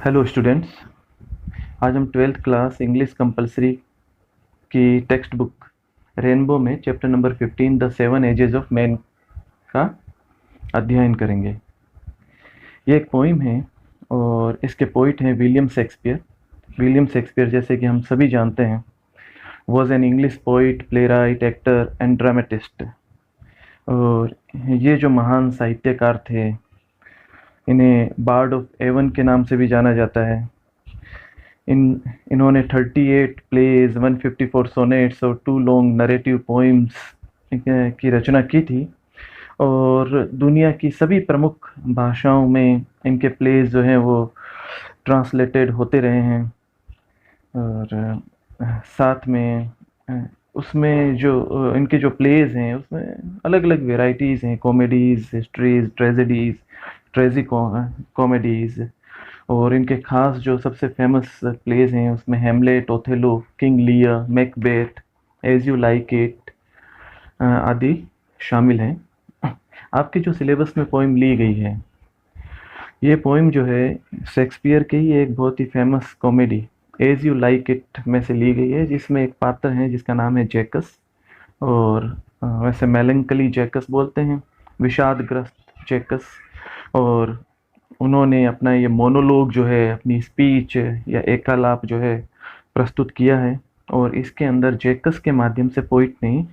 Hello students. आज हम twelfth class English compulsory की टेक्स्ट बुक रेनबो में chapter number 15 the 7 ages of man का अध्ययन करेंगे। ये एक पोइम है और इसके पोइट हैं विलियम शेक्सपियर। विलियम शेक्सपियर, जैसे कि हम सभी जानते हैं, was an English poet, play right, actor and dramatist. और ये जो महान साहित्यकार थे, इन्हें बार्ड ऑफ एवन के नाम से भी जाना जाता है। इन्होंने 38 प्लेज, 154 सोनेट्स और 2 लॉन्ग नरेटिव पोइम्स की रचना की थी। और दुनिया की सभी प्रमुख भाषाओं में इनके प्लेज जो हैं वो ट्रांसलेटेड होते रहे हैं। और साथ में उसमें जो इनके जो प्लेज हैं उसमें अलग अलग वेराइटीज़ हैं, comedies, histories, tragedies, tragic comedies. और इनके खास जो सबसे फेमस प्लेज हैं उसमें Hamlet, Othello, King Lear, Macbeth, as you like it आदि शामिल हैं। आपके जो सिलेबस में पोइम ली गई है, ये पोइम जो है शेक्सपियर के ही एक बहुत ही famous comedy as you like it में से ली गई है, जिसमें एक पात्र है जिसका नाम है जैकस। और वैसे मेलंकली जैकस बोलते हैं, विषादग्रस्त जैकस। और उन्होंने अपना ये मोनोलॉग जो है, अपनी स्पीच या एकालाप जो है प्रस्तुत किया है। और इसके अंदर जैकस के माध्यम से पोइट ने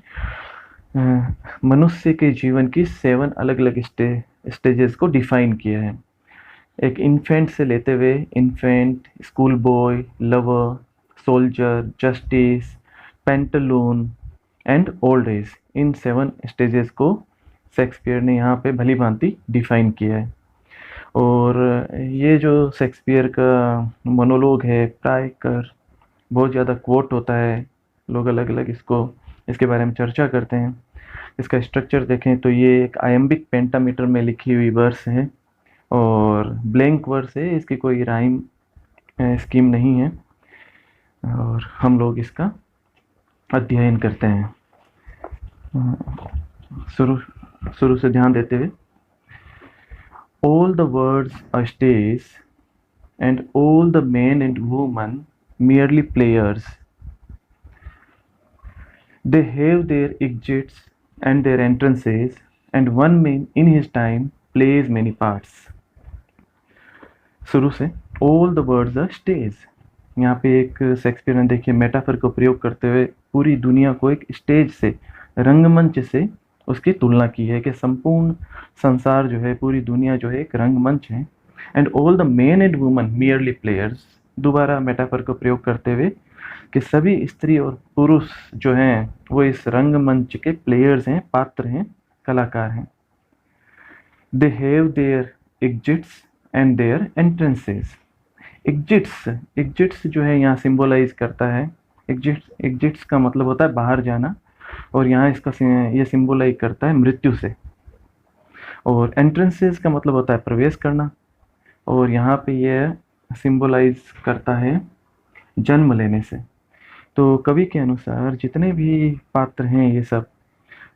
मनुष्य के जीवन की 7 अलग अलग स्टेजेस को डिफाइन किया है। एक इन्फेंट से लेते हुए infant, school boy, lover, soldier, justice, pantaloon and old age, इन 7 स्टेजेस को शेक्सपियर ने यहाँ पे भली भांति डिफाइन किया है। और ये जो शेक्सपियर का मोनोलॉग है प्राय कर बहुत ज़्यादा कोट होता है। लोग अलग अलग इसके बारे में चर्चा करते हैं। इसका स्ट्रक्चर देखें तो ये एक आयम्बिक पेंटामीटर में लिखी हुई वर्स है और ब्लैंक वर्स है, इसकी कोई राइम स्कीम नहीं है। और हम लोग इसका अध्ययन करते हैं। शुरू शुरू से ध्यान देते हुए, all the words are stage and all the men and women merely players. They have their exits and their entrances, and one man in his time plays many parts. शुरू से all the words are stage। यहाँ पे एक Shakespeare ने देखिए metaphor का प्रयोग करते हुए पूरी दुनिया को एक स्टेज से, रंगमंच से उसकी तुलना की है कि संपूर्ण संसार जो है, पूरी दुनिया जो है एक रंगमंच है। And all the main and woman merely players, दोबारा मेटाफर का प्रयोग करते हुए कि सभी स्त्री और पुरुष जो हैं वो इस रंगमंच के प्लेयर्स हैं, पात्र हैं, कलाकार हैं। They have their exits and their entrances. Exits जो है यहाँ सिंबलाइज करता है, एग्जिट्स का मतलब होता है बाहर जाना, और यहाँ इसका ये सिंबलाइज करता है मृत्यु से। और एंट्रेंसेस का मतलब होता है प्रवेश करना, और यहाँ पे ये सिंबलाइज करता है जन्म लेने से। तो कवि के अनुसार जितने भी पात्र हैं ये सब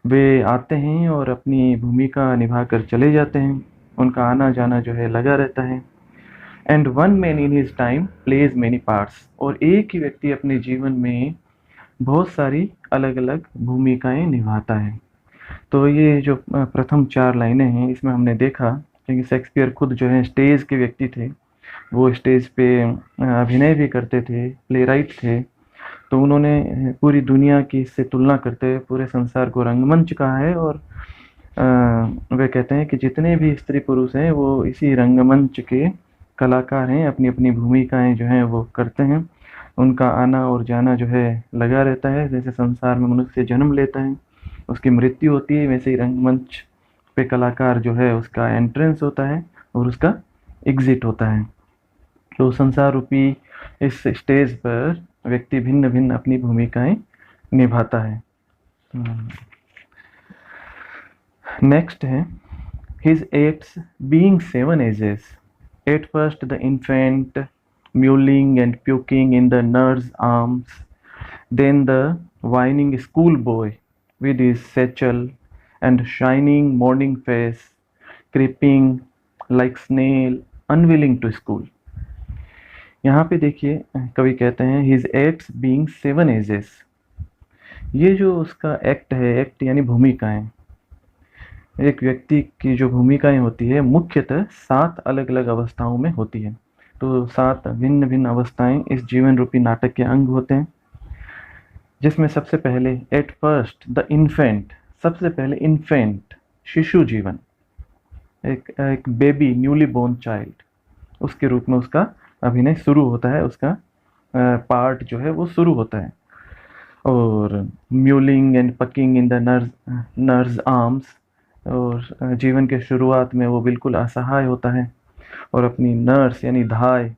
वे आते हैं और अपनी भूमिका निभाकर चले जाते हैं, उनका आना जाना जो है लगा रहता है। And one man in his time plays many parts, और एक ही व्यक्ति अपने जीवन में बहुत सारी अलग अलग भूमिकाएं निभाता है। तो ये जो प्रथम 4 लाइनें हैं इसमें हमने देखा, क्योंकि शेक्सपियर खुद जो है स्टेज के व्यक्ति थे, वो स्टेज पे अभिनय भी करते थे, प्लेराइट थे। तो उन्होंने पूरी दुनिया की इससे तुलना करते हुए पूरे संसार को रंगमंच कहा है। और वे कहते हैं कि जितने भी स्त्री पुरुष हैं वो इसी रंगमंच के कलाकार हैं, अपनी अपनी भूमिकाएं जो हैं वो करते हैं, उनका आना और जाना जो है लगा रहता है। जैसे संसार में मनुष्य जन्म लेता है, उसकी मृत्यु होती है, वैसे ही रंगमंच पे कलाकार जो है उसका एंट्रेंस होता है और उसका एग्जिट होता है। तो संसार रूपी इस स्टेज पर व्यक्ति भिन्न भिन्न अपनी भूमिकाएं निभाता है। नेक्स्ट है his acts being 7 ages. At first the infant mewling and puking in the nurse's arms, then the whining schoolboy with his satchel and shining morning face, creeping like snail, unwilling to school. यहाँ पे देखिए कवि कहते हैं his acts being 7 edges. ये जो उसका act है, एक्ट यानी भूमिकाएं, एक व्यक्ति की जो भूमिकाएं होती है मुख्यतः 7 अलग-अलग अवस्थाओं में होती है। तो 7 भिन्न-भिन्न अवस्थाएं इस जीवन रूपी नाटक के अंग होते हैं, जिसमें सबसे पहले एट फर्स्ट द इन्फेंट, सबसे पहले इन्फेंट शिशु जीवन, एक बेबी न्यूली बोर्न चाइल्ड, उसके रूप में उसका अभिनय शुरू होता है, उसका पार्ट जो है वो शुरू होता है। और mewling and packing in the nurse arms, और जीवन के शुरुआत में वो बिल्कुल असहाय होता है और अपनी नर्स यानी धाय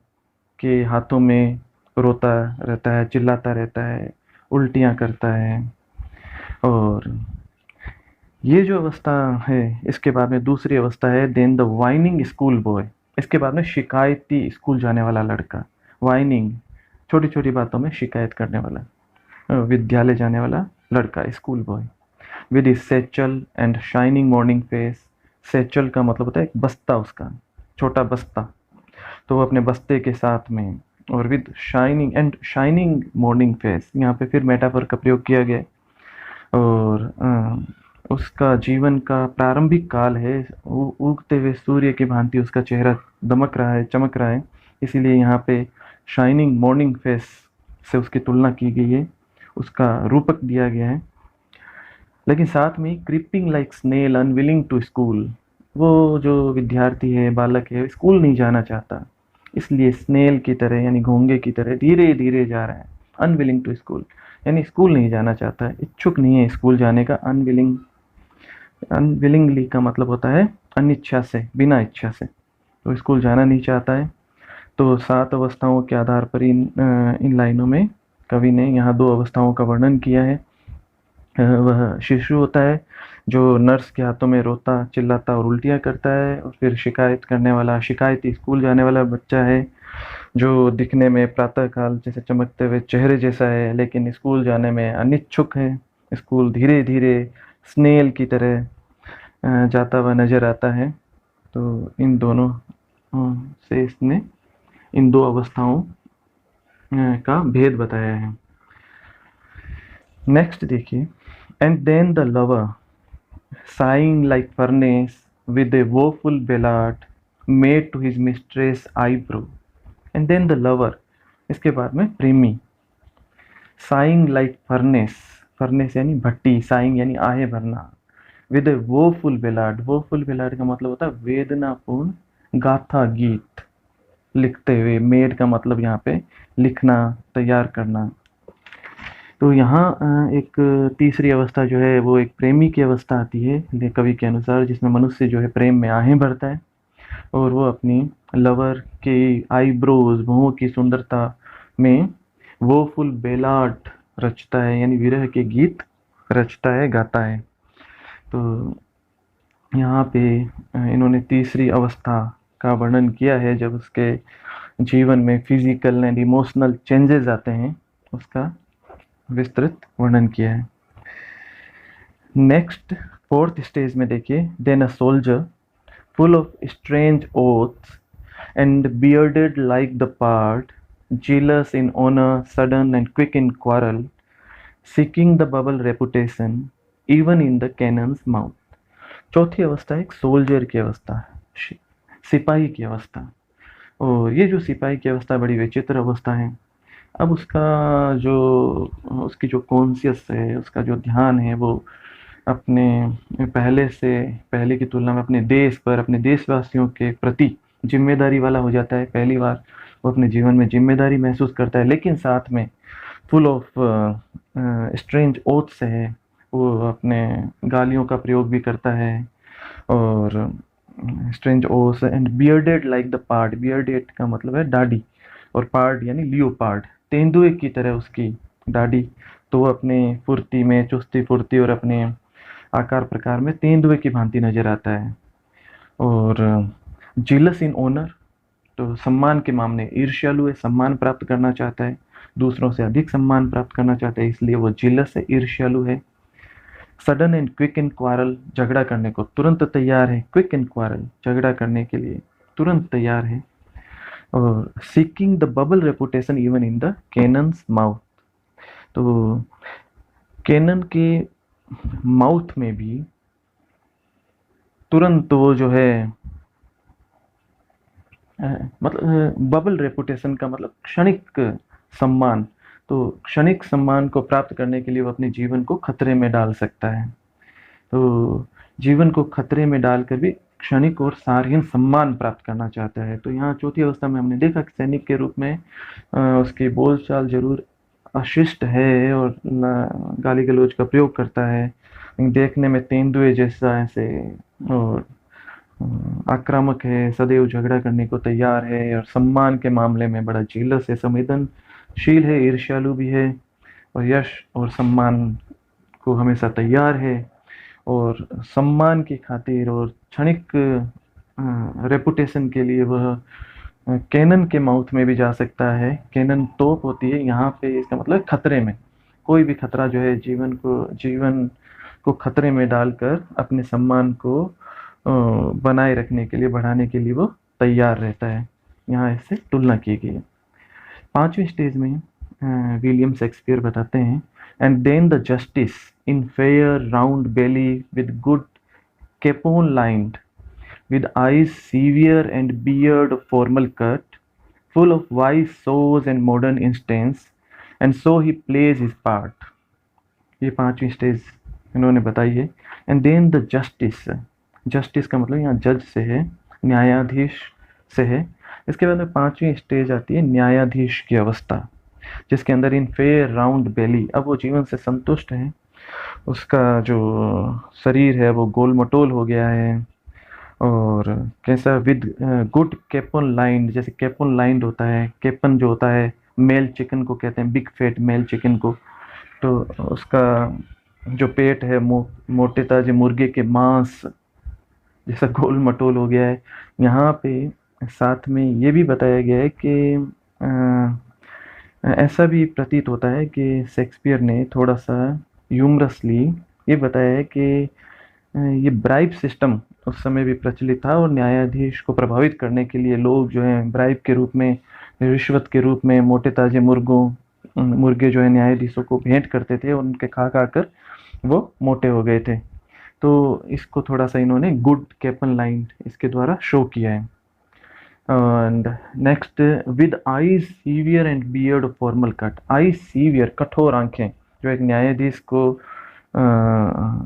के हाथों में रोता रहता है, चिल्लाता रहता है, उल्टियाँ करता है। और ये जो अवस्था है, इसके बाद में दूसरी अवस्था है then the whining schoolboy. इसके बाद में शिकायती स्कूल जाने वाला लड़का, वाइनिंग छोटी छोटी बातों में शिकायत करने वाला, विद्यालय जाने वाला लड़का, school boy. With his satchel and shining morning face. Satchel का मतलब होता है एक बस्ता, उसका छोटा बस्ता, तो वो अपने बस्ते के साथ में, और विद शाइनिंग मॉर्निंग फेस, यहाँ पे फिर मेटाफर का प्रयोग किया गया है। और उसका जीवन का प्रारंभिक काल है, उगते हुए सूर्य की भांति उसका चेहरा दमक रहा है, चमक रहा है, इसीलिए यहाँ पे शाइनिंग मॉर्निंग फेस से उसकी तुलना की गई है, उसका रूपक दिया गया है। लेकिन साथ में creeping like snail unwilling to school, वो जो विद्यार्थी है, बालक है, स्कूल नहीं जाना चाहता, इसलिए स्नेल की तरह यानी घोंगे की तरह धीरे धीरे जा रहा है। अनविलिंग टू स्कूल यानी स्कूल नहीं जाना चाहता है, इच्छुक नहीं है स्कूल जाने का। अनविलिंगली का मतलब होता है अनिच्छा से, बिना इच्छा से, तो स्कूल जाना नहीं चाहता है। तो 7 अवस्थाओं के आधार पर इन लाइनों में कवि ने यहाँ 2 अवस्थाओं का वर्णन किया है। वह शिशु होता है जो नर्स के हाथों में रोता, चिल्लाता और उल्टियाँ करता है, और फिर शिकायत करने वाला, शिकायती स्कूल जाने वाला बच्चा है जो दिखने में प्रातःकाल जैसे चमकते हुए चेहरे जैसा है, लेकिन स्कूल जाने में अनिच्छुक है। स्कूल धीरे धीरे स्नेल की तरह जाता हुआ नजर आता है। तो इन दोनों से इसने इन 2 अवस्थाओं का भेद बताया है। नेक्स्ट देखिए, and then the lover sighing like furnace with a woeful ballad made to his mistress eyebrow, and then the lover, इसके बाद में प्रेमी, sighing like furnace, furnace यानी भट्टी, sighing यानी आहे भरना, with a woeful ballad, woeful ballad का मतलब होता है वेदनापूर्ण गाथा, गीत लिखते हुए, मेड का मतलब यहाँ पे लिखना, तैयार करना। तो यहाँ एक तीसरी अवस्था जो है वो एक प्रेमी की अवस्था आती है कवि के अनुसार, जिसमें मनुष्य जो है प्रेम में आहें भरता है और वो अपनी लवर के आईब्रोज, भौहों की सुंदरता में वो फुल बेलाट रचता है, यानी विरह के गीत रचता है, गाता है। तो यहाँ पे इन्होंने तीसरी अवस्था का वर्णन किया है, जब उसके जीवन में फिजिकल एंड इमोशनल चेंजेस आते हैं, उसका विस्तृत वर्णन किया है। नेक्स्ट 4th स्टेज में देखिए, then a soldier full of strange oaths and bearded like the part, jealous in honor, sudden and quick in quarrel, seeking the bubble reputation even in the cannon's mouth। चौथी अवस्था एक soldier की अवस्था, सिपाही की अवस्था। और ये जो सिपाही की अवस्था बड़ी विचित्र अवस्था है। अब उसकी जो कॉन्शियस है, उसका जो ध्यान है, वो अपने पहले की तुलना में अपने देश पर, अपने देशवासियों के प्रति जिम्मेदारी वाला हो जाता है। पहली बार वो अपने जीवन में जिम्मेदारी महसूस करता है, लेकिन साथ में फुल ऑफ स्ट्रेंज ओथ्स है, वो अपने गालियों का प्रयोग भी करता है। और strange oaths and bearded like the part, bearded का मतलब है दाढ़ी, और पार्ट यानी लियोपार्ड, तेंदुए की तरह उसकी दाढ़ी। तो वो अपने फुर्ती में, चुस्ती फुर्ती और अपने आकार प्रकार में तेंदुए की भांति नजर आता है। और जिलस इन ओनर, तो सम्मान के मामले ईर्ष्यालु है, सम्मान प्राप्त करना चाहता है, दूसरों से अधिक सम्मान प्राप्त करना चाहता है, इसलिए वो जिलस है, ईर्ष्यालु है। Sudden and quick in quarrel, झगड़ा करने को तुरंत तैयार है, क्विक इन क्वारल झगड़ा करने के लिए तुरंत तैयार है। और seeking the bubble reputation even in the cannons mouth. तो कैनन के माउथ में भी तुरंत वो जो है मतलब बबल रेपुटेशन का मतलब क्षणिक सम्मान। तो क्षणिक सम्मान को प्राप्त करने के लिए वो अपने जीवन को खतरे में डाल सकता है। तो जीवन को खतरे में डालकर भी क्षणिक और सारहीन सम्मान प्राप्त करना चाहता है। तो यहाँ चौथी अवस्था में हमने देखा कि सैनिक के रूप में उसकी बोलचाल जरूर अशिष्ट है और गाली गलौज का प्रयोग करता है, देखने में तेंदुए जैसा ऐसे और आक्रामक है, सदैव झगड़ा करने को तैयार है और सम्मान के मामले में बड़ा जीलस है, संवेदनशील है, ईर्ष्यालु भी है और यश और सम्मान को हमेशा तैयार है। और सम्मान की खातिर और क्षणिक रेपुटेशन के लिए वह कैनन के माउथ में भी जा सकता है। कैनन तोप होती है यहाँ पे, इसका मतलब खतरे में, कोई भी खतरा जो है जीवन को खतरे में डालकर अपने सम्मान को बनाए रखने के लिए, बढ़ाने के लिए वो तैयार रहता है। यहाँ इससे तुलना की गई है। पांचवें स्टेज में विलियम शेक्सपियर बताते हैं, and then the justice in fair round belly with good capon lined with eyes severe and beard of formal cut, full of wise saws and modern instincts, and so he plays his part। ये पांचवी stage इन्होंने बताई है। And then the justice, justice का मतलब यहाँ जज से है, न्यायाधीश से है। इसके बाद में पांचवी स्टेज आती है न्यायाधीश की अवस्था, जिसके अंदर इन फेयर राउंड बेली, अब वो जीवन से संतुष्ट है, उसका जो शरीर है वो गोल मटोल हो गया है और कैसा विद गुड कैपन लाइंड, जैसे कैपन लाइंड होता है, कैपन जो होता है मेल चिकन को कहते हैं, बिग फैट मेल चिकन को। तो उसका जो पेट है मोटे ताजे मुर्गे के मांस जैसा गोल मटोल हो गया है। यहाँ पे साथ में ये भी बताया गया है कि ऐसा भी प्रतीत होता है कि शेक्सपियर ने थोड़ा सा ह्यूमरसली ये बताया है कि ये ब्राइब सिस्टम उस समय भी प्रचलित था और न्यायाधीश को प्रभावित करने के लिए लोग जो है ब्राइब के रूप में, रिश्वत के रूप में मोटे ताजे मुर्गे जो है न्यायाधीशों को भेंट करते थे और उनके खा कर वो मोटे हो गए थे। तो इसको थोड़ा सा इन्होंने गुड कैपन लाइन इसके द्वारा शो किया है। And next, with eyes severe and beard formal cut. Eyes severe, कठोर आंखें, जो एक न्यायाधीश को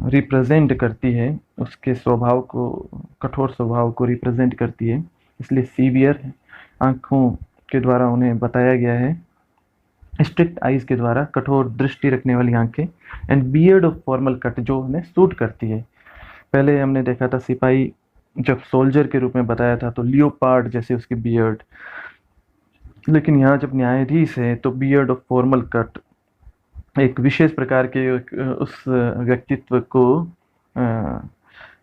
रिप्रेजेंट करती है, उसके स्वभाव को, कठोर स्वभाव को रिप्रेजेंट करती है, इसलिए सीवियर आंखों के द्वारा उन्हें बताया गया है, स्ट्रिक्ट आईज के द्वारा, कठोर दृष्टि रखने वाली आंखें। And beard of formal cut, जो उन्हें सूट करती है। पहले हमने देखा था सिपाही जब सोल्जर के रूप में बताया था तो लियोपार्ड जैसे उसकी बियर्ड, लेकिन यहाँ जब न्यायाधीश है तो बियर्ड ऑफ फॉर्मल कट, एक विशेष प्रकार के उस व्यक्तित्व को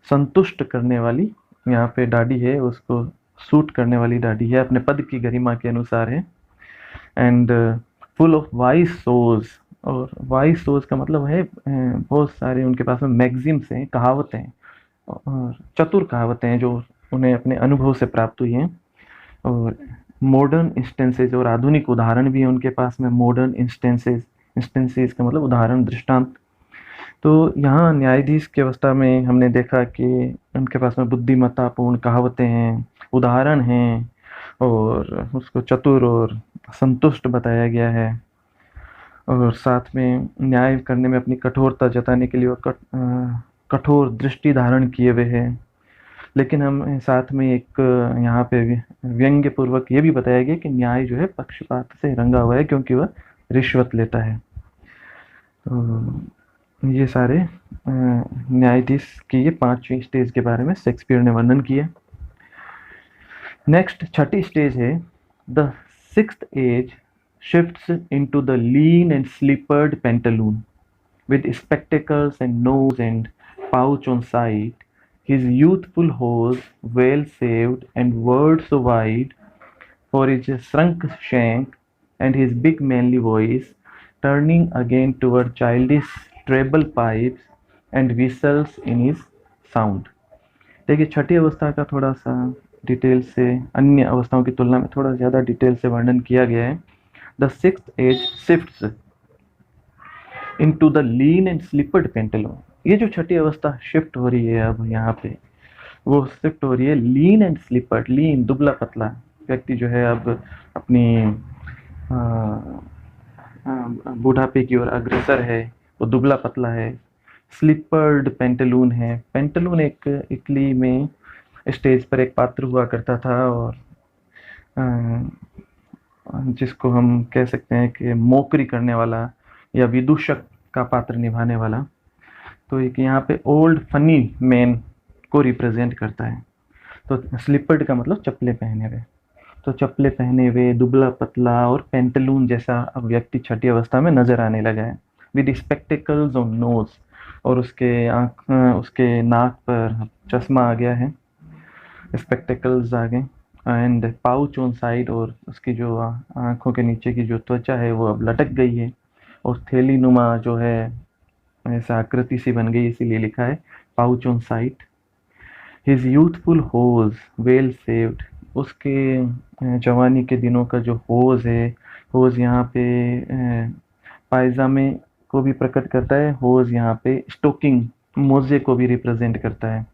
संतुष्ट करने वाली यहाँ पे दाढ़ी है, उसको सूट करने वाली दाढ़ी है, अपने पद की गरिमा के अनुसार है। एंड फुल ऑफ वाइज सोज, और वाइज सोज का मतलब है बहुत सारे उनके पास में मैगजिम्स हैं, कहावतें हैं, और चतुर कहावतें हैं जो उन्हें अपने अनुभव से प्राप्त हुई हैं। और मॉडर्न इंस्टेंसेज, और आधुनिक उदाहरण भी हैं उनके पास में। मॉडर्न इंस्टेंसेज का मतलब उदाहरण, दृष्टांत। तो यहाँ न्यायाधीश की अवस्था में हमने देखा कि उनके पास में बुद्धिमत्तापूर्ण कहावतें हैं, उदाहरण हैं, और उसको चतुर और संतुष्ट बताया गया है। और साथ में न्याय करने में अपनी कठोरता जताने के लिए वो कठोर दृष्टि धारण किए हुए हैं। लेकिन हम साथ में एक यहाँ पे व्यंग्य पूर्वक ये भी बताया गया कि न्याय जो है पक्षपात से रंगा हुआ है, क्योंकि वह रिश्वत लेता है। तो ये सारे न्यायाधीश की ये पांचवी स्टेज के बारे में शेक्सपियर ने वर्णन किया। नेक्स्ट, छठी स्टेज है the sixth age shifts into the lean and slippered pantaloon with spectacles and nose and pouch on side, his youthful hose well shaved and word so wide for his shrunk shank, and his big manly voice turning again toward childish treble pipes and whistles in his sound। देखिए छठी अवस्था का थोड़ा सा detail से, अन्य अवस्थाओं की तुलना में थोड़ा ज़्यादा डिटेल से वर्णन किया गया है। The sixth age shifts into the lean and slippered pantaloon. ये जो छठी अवस्था शिफ्ट हो रही है अब यहाँ पे, वो शिफ्ट हो रही है लीन एंड स्लिपर्ड। लीन दुबला पतला व्यक्ति जो है अब अपनी बुढ़ापे की ओर अग्रसर है, वो दुबला पतला है। स्लिपर्ड पेंटलून है। पेंटलून एक इटली में स्टेज पर एक पात्र हुआ करता था, और जिसको हम कह सकते हैं कि मोकरी करने वाला या विदूषक का पात्र निभाने वाला। तो एक यहाँ पे ओल्ड फनी मैन को रिप्रेजेंट करता है। तो स्लिपर्ड का मतलब चप्पलें पहने हुए, तो चप्पलें पहने हुए दुबला पतला और पेंटलून जैसा अब व्यक्ति छठी अवस्था में नजर आने लगा है, विद स्पेक्टिकल्स ऑन नोज, और उसके नाक पर चश्मा आ गया है, स्पेक्टिकल्स आ गए, एंड पाउच ऑन साइड, और उसकी जो आंखों के नीचे की जो त्वचा है वो अब लटक गई है, और थैली नुमा जो है ऐसा आकृति सी बन गई, इसीलिए लिखा है pouch on side. His youthful hose well saved. उसके जवानी के दिनों का जो होज है, होज यहाँ पे पायजामे को भी प्रकट करता है, होज यहाँ पे स्टोकिंग मोजे को भी रिप्रेजेंट करता है।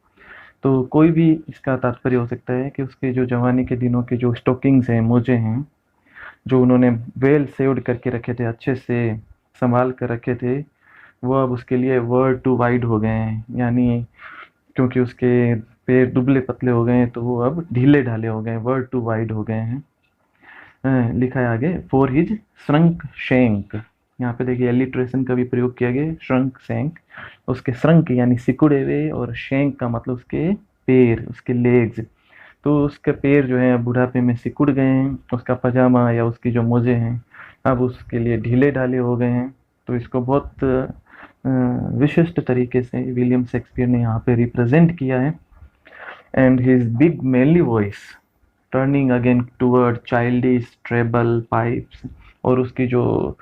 तो कोई भी इसका तात्पर्य हो सकता है कि उसके जो जवानी के दिनों के जो स्टोकिंग्स हैं, मोजे हैं, जो उन्होंने वेल सेव्ड करके रखे थे, अच्छे से संभाल कर रखे थे, वो अब उसके लिए वर्ड टू वाइड हो गए हैं। यानी क्योंकि उसके पैर दुबले पतले हो गए हैं, तो वो अब ढीले ढाले हो गए, वर्ड टू वाइड हो गए हैं। लिखा है आगे फॉर हिज श्रंक शेंक। यहाँ पे देखिए एलिट्रेशन का भी प्रयोग किया गया, श्रंक शेंक। उसके श्रंक यानी सिकुड़े हुए, और शेंक का मतलब उसके पैर, उसके लेग्स। तो उसके पैर जो है बुढ़ापे में सिकुड़ गए हैं, उसका पजामा या उसकी जो मोजे हैं अब उसके लिए ढीले ढाले हो गए हैं। तो इसको बहुत विशिष्ट तरीके से विलियम शेक्सपियर ने यहाँ पे रिप्रेजेंट किया है। And his big manly voice turning again toward childish treble pipes. और उसकी जो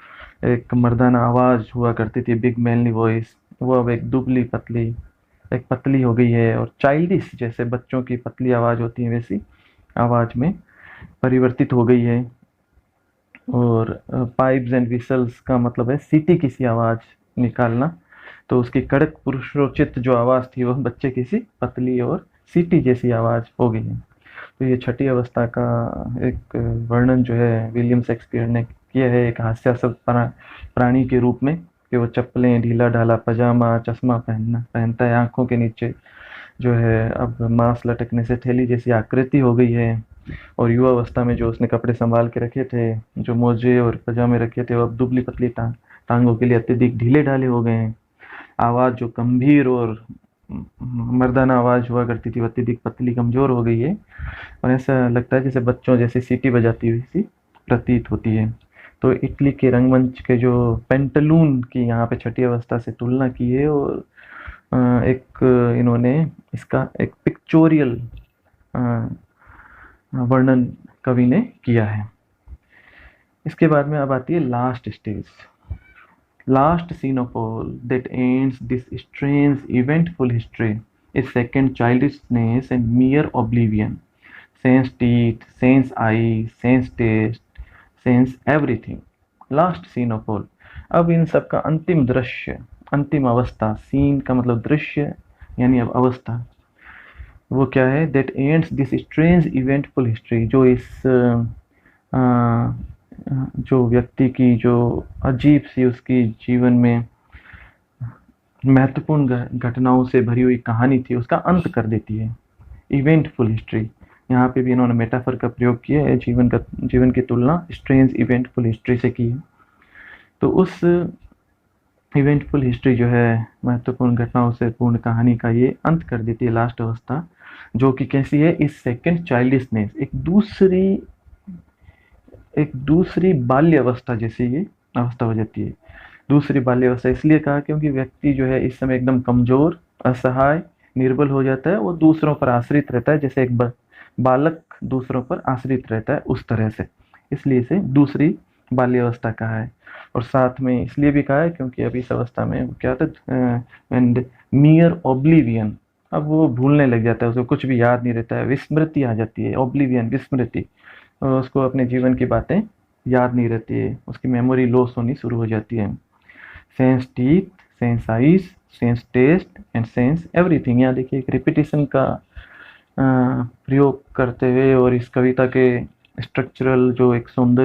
एक मर्दाना आवाज़ हुआ करती थी, बिग मेनली वॉइस, वो अब एक दुबली पतली, एक पतली हो गई है, और चाइल्डिश जैसे बच्चों की पतली आवाज़ होती है वैसी आवाज़ में परिवर्तित हो गई है। और पाइप्स एंड विसल्स का मतलब है सीटी की सी आवाज़ निकालना। तो उसकी कड़क पुरुषोचित जो आवाज़ थी वह बच्चे की सी पतली और सीटी जैसी आवाज़ हो गई है। तो ये छठी अवस्था का एक वर्णन जो है विलियम शेक्सपियर ने किया है, एक हास्यास्पद प्राणी के रूप में, कि वो चप्पलें, ढीला ढाला पजामा, चश्मा पहनता है, आंखों के नीचे जो है अब मांस लटकने से थैली जैसी आकृति हो गई है, और युवा अवस्था में जो उसने कपड़े संभाल के रखे थे, जो मोजे और पजामे रखे थे, वो अब दुबली पतली टांगों के लिए अत्यधिक ढीले ढाले हो गए हैं। आवाज़ जो गंभीर और मर्दाना आवाज़ हुआ करती थी, वो अत्यधिक पतली कमज़ोर हो गई है, और ऐसा लगता है जैसे बच्चों जैसे सीटी बजाती हुई सी प्रतीत होती है। तो इटली के रंगमंच के जो पेंटलून की यहाँ पे छठी अवस्था से तुलना की है, और एक इन्होंने इसका एक पिक्चोरियल वर्णन कवि ने किया है। इसके बाद में अब आती है last stage, last scene of all that ends this strange eventful history is second childishness and mere oblivion. Sense teeth, sense eye, sense taste, sense everything. Last scene of all. अब इन सब का अंतिम दृश्य, अंतिम अवस्था, सीन का मतलब दृश्य यानी अब अवस्था, वो क्या है? That ends this strange eventful history. जो इस जो व्यक्ति की जो अजीब सी उसकी जीवन में महत्वपूर्ण घटनाओं से भरी हुई कहानी थी, उसका अंत कर देती है। इवेंटफुल हिस्ट्री, यहाँ पे भी इन्होंने मेटाफर का प्रयोग किया है, जीवन की तुलना स्ट्रेंज इवेंटफुल हिस्ट्री से की है। तो उस इवेंटफुल हिस्ट्री जो है, महत्वपूर्ण घटनाओं से पूर्ण कहानी का ये अंत कर देती है लास्ट अवस्था, जो कि कैसी है? इस सेकेंड चाइल्डिशनेस, एक दूसरी बाल्य अवस्था जैसी ये अवस्था हो जाती है। दूसरी बाल्य अवस्था इसलिए कहा क्योंकि व्यक्ति जो है इस समय एकदम कमजोर, असहाय, निर्बल हो जाता है, वो दूसरों पर आश्रित रहता है, जैसे एक बालक दूसरों पर आश्रित रहता है उस तरह से, इसलिए इसे दूसरी बाल्य अवस्था कहा है। और साथ में इसलिए भी कहा है क्योंकि अभी इस अवस्था में क्या होता है? एंड मियर ओब्लिवियन, अब वो भूलने लग जाता है, उसको कुछ भी याद नहीं रहता है, विस्मृति आ जाती है, ओब्लिवियन, विस्मृति। और उसको अपने जीवन की बातें याद नहीं रहती है, उसकी मेमोरी लॉस होनी शुरू हो जाती है। Sense teeth, sense eyes, sense taste and sense everything. यहाँ देखिए एक रिपीटिशन का प्रयोग करते हुए और इस कविता के स्ट्रक्चरल जो एक सौंदर्य